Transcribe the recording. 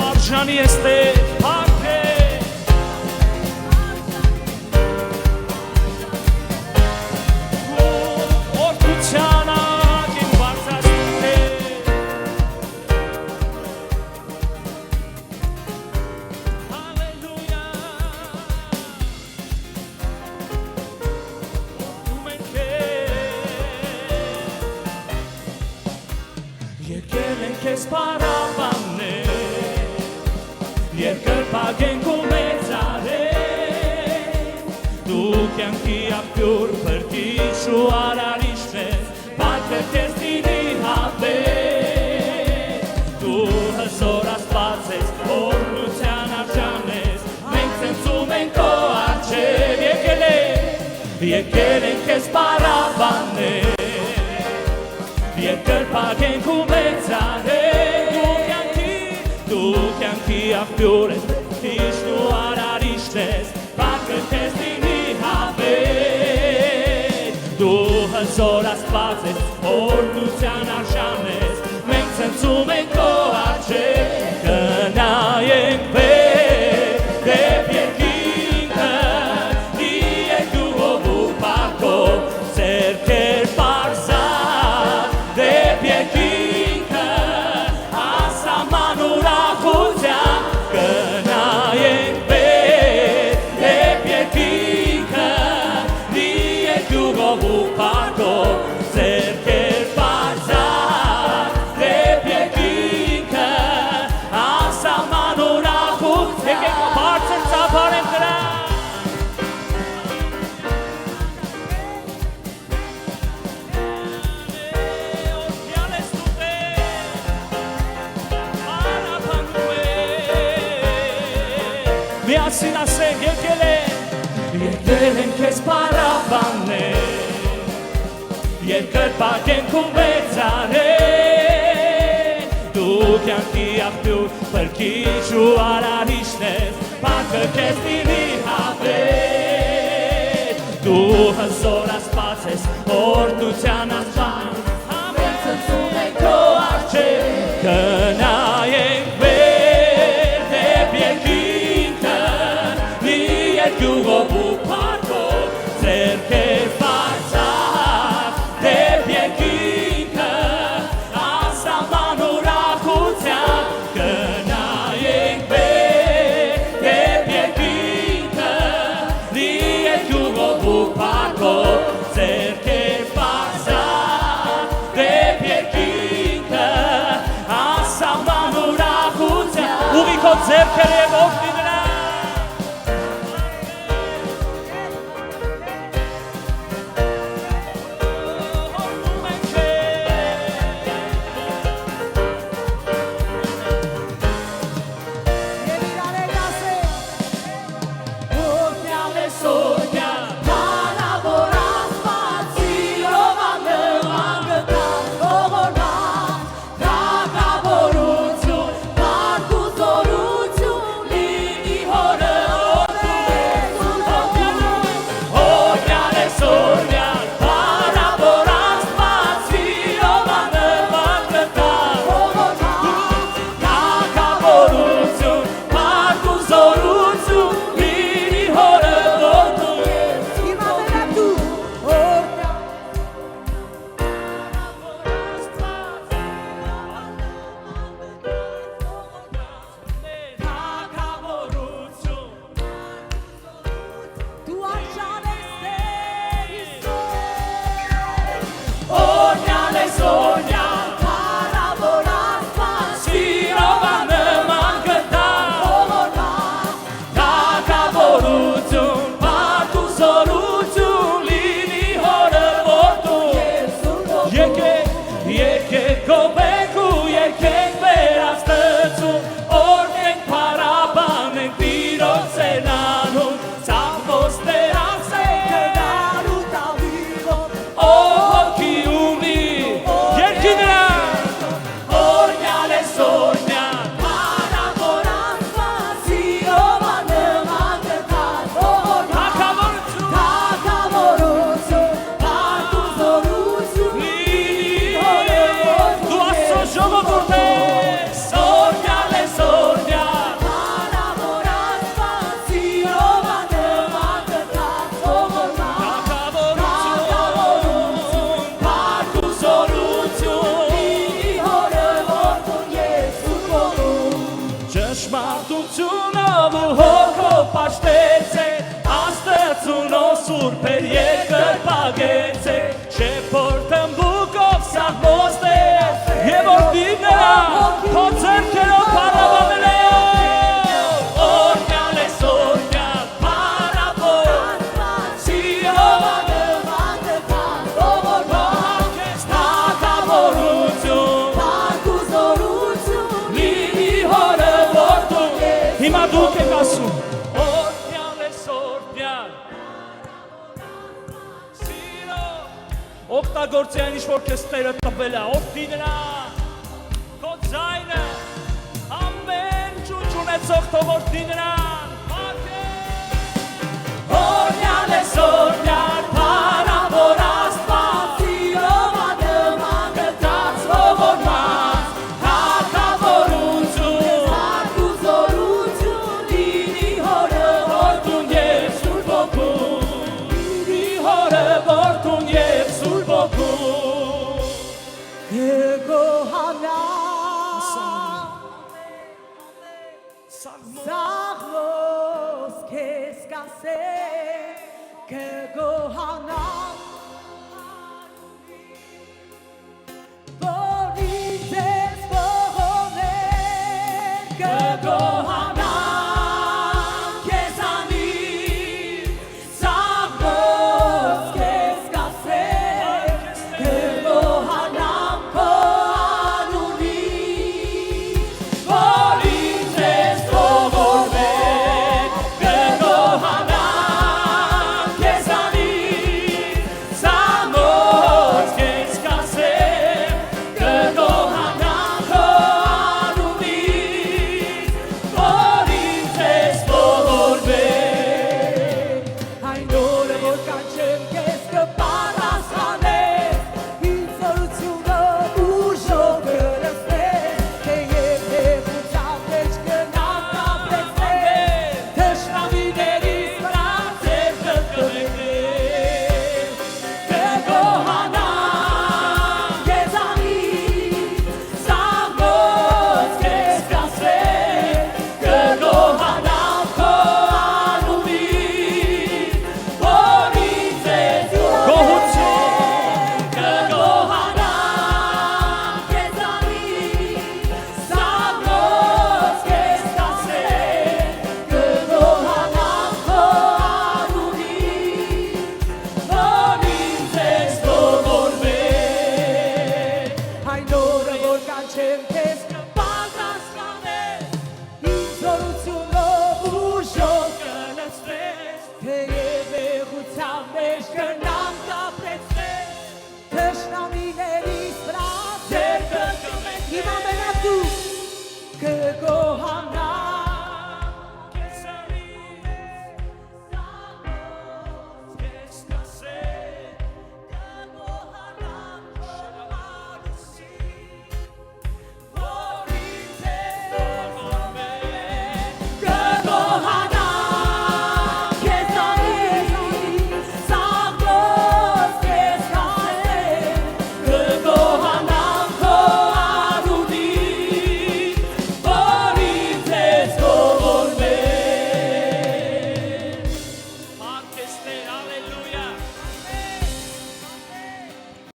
Արժանի ես Տեր, փառք օրհնության ակին բարձրացնում Տեր Հալելույա Ում ենք Եկել ենք ես պարավաններ Երկրպագենք ու մեծարենք Դու կյանքի աղբյուր փրկիչ ու արարիչն ես Պատվեր քեզ դինի հավես Դու հզոր Աստված ես, օրհնության արժան ես Մենք ցնծում ենք քո առջև Եկել ենք քեզ պարավանենք Երկրպագենք ու մեծարենք Դու կյանքի աղբյուր ես, քիչն ու արարիչն ես, պատվեր քեզ դինի հավես Դու հզոր Աստված ես, օրհնության արժան ես, մենք ցնծում ենք քո առջև Գնայենք վեր, դեպ երկինքը, լի երկյուղով ու փառքով, ձեռքեր պարզած, դեպ երկինքը Գնայենք վեր, դեպ երկինքը, լի երկյուղով ու փառքով, ձեռքեր պարզած, դեպ երկինքը, անսահման ուրախություն, եկեք բարձր ծափարենք նրան Միասին ասենք եկել ենք քեզ պարավանենք Երկրպագենք ու մեծարենք Դու կյանքի աղբյուր փրկիչ ու արարիչն ես Պատվեր քեզ դինի հավես Դու հզոր Աստված ես, օրհնության արժան Մենք ցնծում ենք քո առջև Գնայենք վեր, դեպ երկինքը Երկյուղով ու փառքով, ձեռքեր պարզած, դեպ երկինքը, անսահման ուրախության Գնայենք վեր, դեպ երկինքը, լի երկյուղով ու փառքով, ձեռքեր պարզած, դեպ երկինքը, անսահման ուրախության Ուղի քո ձեռքերը և օգնի նրան Ողորմա, դագավորություն, փառք ու զորություն, սուրբ էր երկրպագեցեք շեփորդ ըմբուկով սաղմոսներ և որդին նրա քո ձեռքերով փառաբանել է օրհնյալ ես օրհնյալ փառավոր սիրով Անգլման ողորմած քեզ թագավորություն Փառք ու զորություն լինի հորը որդուն հիմա դուք եք ասում օրհնյալ ես օրհնյալ սիրով օգտագործի այն ինչ որ քեզ Տերը տվել է օգնի նրան քո ձայնը ամեն ճուճ ունեցող թող օգնի նրան օրհնյալ ես օրհնյալ փառավոր Աստված Սիրով անգլման գտած ողորմած թագավորություն Փառք ու զորություն լինի հորը Որդուն և Սուրբ Հոգուն Լինի հորը որդուն և Սուրբ Հոգուն Կգոհանա Սաղմոս Սաղմոս քեզ կասե Կգոհանա Որից ես ողորմել Կգոհանա քեզանից Սաղմոս քեզ կասե Կգոհանամ քո անունից Որից ես ողորմել կգոհանամ քեզանից Սաղմոս քեզ կասեմ կգոհանամ քո անունից Որից ես ողորմել Այն օրը որ կանչեմ քեզ կպատասխանես Ինձ զորությունը ուժով կլսես Թեև նեղության մեջ կնապտապեցնես Թշնամիներից վրա ձեռքը կվերնես կգոհանամ Քեզանից Սաղմոս քեզ կասեմ կգոհանամ քո անունից Որից ես գոհություն կգոհանամ Քեզանից Սաղմոս քեզ կասեմ կգոհանամ քո անունից Որից ես ողորմել Այն օրը որ կանչեմ քեզ կպատասխանես Ինձ զորությունով ուժով կլսվես Թեև նեղության մեջ կնապտապեցնես